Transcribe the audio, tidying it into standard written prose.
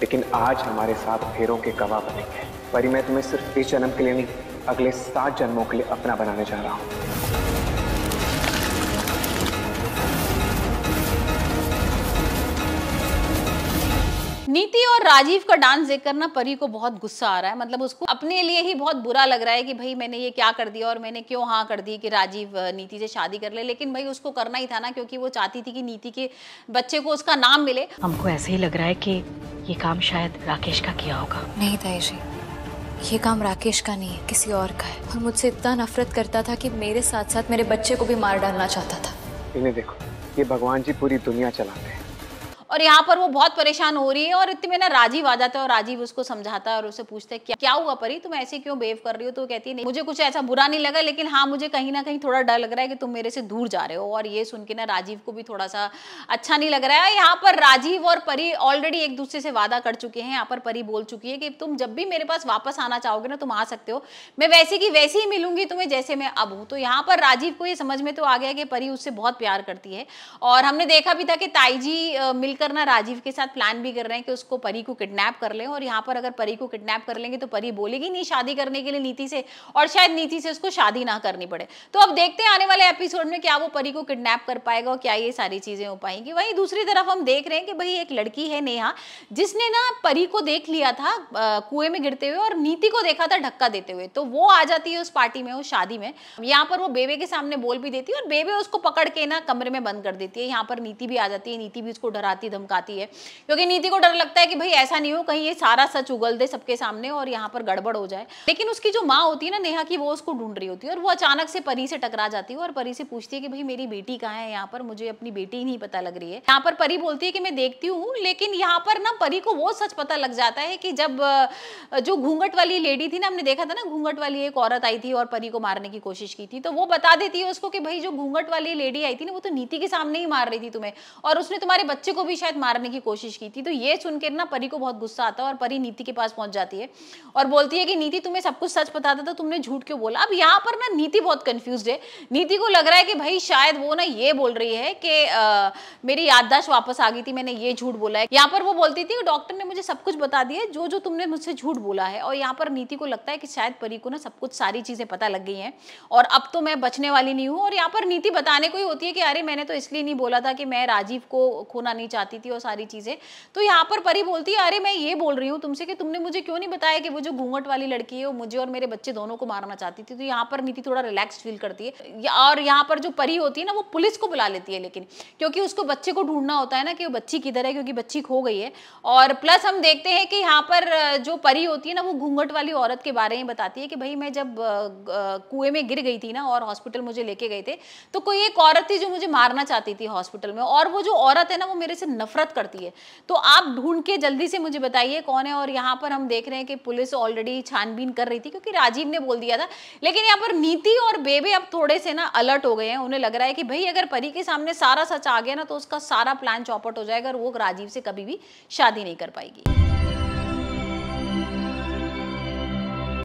लेकिन आज हमारे साथ फेरों के गवाह बनेंगे। परी, मैं तुम्हें सिर्फ इस जन्म के लिए नहीं, अगले 7 जन्मों के लिए अपना बनाने जा रहा हूँ। नीति और राजीव का डांस देखकर ना परी को बहुत गुस्सा आ रहा है। मतलब उसको अपने लिए ही बहुत बुरा लग रहा है कि भाई मैंने ये क्या कर दिया और मैंने क्यों हाँ कर दी कि राजीव नीति से शादी कर ले। लेकिन भाई उसको करना ही था ना, क्योंकि वो चाहती थी कि नीति के बच्चे को उसका नाम मिले। हमको ऐसे ही लग रहा है कि ये काम शायद राकेश का किया होगा। नहीं ताई जी, ये काम राकेश का नहीं है, किसी और का है। और मुझसे इतना नफरत करता था कि मेरे साथ साथ मेरे बच्चे को भी मार डालना चाहता था। इन्हें देखो, ये भगवान जी पूरी दुनिया चलाते हैं। और यहाँ पर वो बहुत परेशान हो रही है और इतने में ना राजीव आ जाता है और राजीव उसको समझाता है और उसे पूछता है क्या हुआ परी, तुम ऐसे क्यों बिहेव कर रही हो। तो कहती है नहीं, मुझे कुछ ऐसा बुरा नहीं लगा, लेकिन हाँ मुझे कहीं ना कहीं थोड़ा डर लग रहा है कि तुम मेरे से दूर जा रहे हो। और ये सुन के ना राजीव को भी थोड़ा सा अच्छा नहीं लग रहा है। यहाँ पर राजीव और परी ऑलरेडी एक दूसरे से वादा कर चुके हैं। यहाँ पर परी बोल चुकी है कि तुम जब भी मेरे पास वापस आना चाहोगे ना, तुम आ सकते हो, मैं वैसे की वैसे ही मिलूंगी तुम्हें जैसे मैं अब हूँ। तो यहाँ पर राजीव को ये समझ में तो आ गया कि परी उससे बहुत प्यार करती है। और हमने देखा भी था कि ताई जी मिलकर ना राजीव के प्लान भी कर रहे हैं कि उसको परी को किडनैप कर लें। और यहाँ पर अगर परी को किडनैप कर लेंगे तो परी बोलेगी नहीं शादी करने के लिए नीति से, और शायद नीति से उसको शादी ना करनी पड़े। तो अब देखते हैं आने वाले एपिसोड में क्या वो परी को किडनैप कर पाएगा और क्या ये सारी चीजें हो पाएंगी। वहीं दूसरी तरफ हम देख रहे हैं कि भाई एक लड़की है नेहा, जिसने ना परी को देख लिया था कुएं में गिरते हुए और नीति को देखा था धक्का देते हुए। तो वो आ जाती है उस पार्टी में, उस शादी में। यहाँ पर वो बेबे के सामने बोल भी देती है और बेबे उसको पकड़ के ना कमरे में बंद कर देती है। यहाँ पर नीति भी आ जाती है, नीति भी उसको डराती धमकाती है, क्योंकि नीति को डर लगता है कि भाई ऐसा नहीं हो कहीं ये सारा सच उगल दे सबके सामने और यहाँ पर गड़बड़ हो जाए। लेकिन उसकी जो माँ होती है ना नेहा की, वो उसको ढूंढ रही होती है और वो अचानक से परी से टकरा जाती है और परी से पूछती है कि भाई मेरी बेटी कहाँ है, यहाँ पर मुझे अपनी बेटी ही नहीं पता लग रही है। यहाँ पर परी बोलती है कि मैं देखती हूँ। लेकिन यहाँ पर ना परी को वो सच पता लग जाता है कि जब जो घूंघट वाली लेडी थी ना, हमने देखा था ना घूंघट वाली एक औरत आई थी और परी को मारने की कोशिश की थी, तो वो बता देती है उसको कि भाई जो घूंघट वाली लेडी आई थी ना, वो तो नीति के सामने ही मार रही थी तुम्हें, और उसने तुम्हारे बच्चे को भी शायद मारने की कोशिश की थी। तो ये सुनकर ना परी को बहुत गुस्सा आता है और परी नीति के पास पहुंच जाती है और बोलती है कि नीति तुम्हें सब कुछ सच पता था तो तुमने झूठ क्यों बोला। अब यहाँ पर ना नीति बहुत कंफ्यूज्ड है। नीति को लग रहा है कि भाई शायद वो ना ये बोल रही है कि मेरी याददाश्त वापस आ गई थी, मैंने ये झूठ बोला है। यहाँ पर वो बोलती थी कि डॉक्टर ने मुझे सब कुछ बता दिया जो जो तुमने मुझसे झूठ बोला है। और यहाँ पर नीति को लगता है कि शायद परी को ना सब कुछ सारी चीजें पता लग गई हैं और अब तो मैं बचने वाली नहीं हूँ। और यहाँ पर नीति बताने को ही होती है कि अरे मैंने तो इसलिए नहीं बोला था कि मैं राजीव को खोना नहीं चाहती थी और सारी चीजें। तो यहाँ पर परी बोलती है अरे मैं ये बोल रही हूँ तुमसे कि तुमने मुझे क्यों नहीं बताया कि वो जो घूंघट वाली लड़की है वो मुझे और मेरे बच्चे दोनों को मारना चाहती थी। तो यहाँ पर नीति थोड़ा रिलैक्स फील करती है। और यहाँ पर जो परी होती है ना, वो पुलिस को बुला लेती है, लेकिन क्योंकि उसको बच्चे को ढूंढना होता है ना कि वो बच्ची किधर है, क्योंकि बच्ची खो गई है। और प्लस हम देखते हैं कि यहाँ पर जो परी होती है ना, वो घूंघट वाली औरत के बारे में बताती है कि भाई मैं जब कुएं में गिर गई थी ना और हॉस्पिटल मुझे लेके गए थे, तो कोई एक औरत थी जो मुझे मारना चाहती थी हॉस्पिटल में, और वो जो औरत है ना वो मेरे से नफरत करती है। तो आप ढूंढ के जल्दी से मुझे बताइए कौन है। और यहाँ पर हम देख रहे हैं कि पुलिस ऑलरेडी छानबीन कर रही थी क्योंकि राजीव ने बोल दिया था। लेकिन यहाँ पर नीति और बेबे अब थोड़े से ना अलर्ट हो गए हैं। उन्हें लग रहा है कि भाई अगर परी के सामने सारा सच आ गया ना, तो उसका सारा प्लान चौपट हो जाएगा और वो राजीव से कभी भी शादी नहीं कर पाएगी।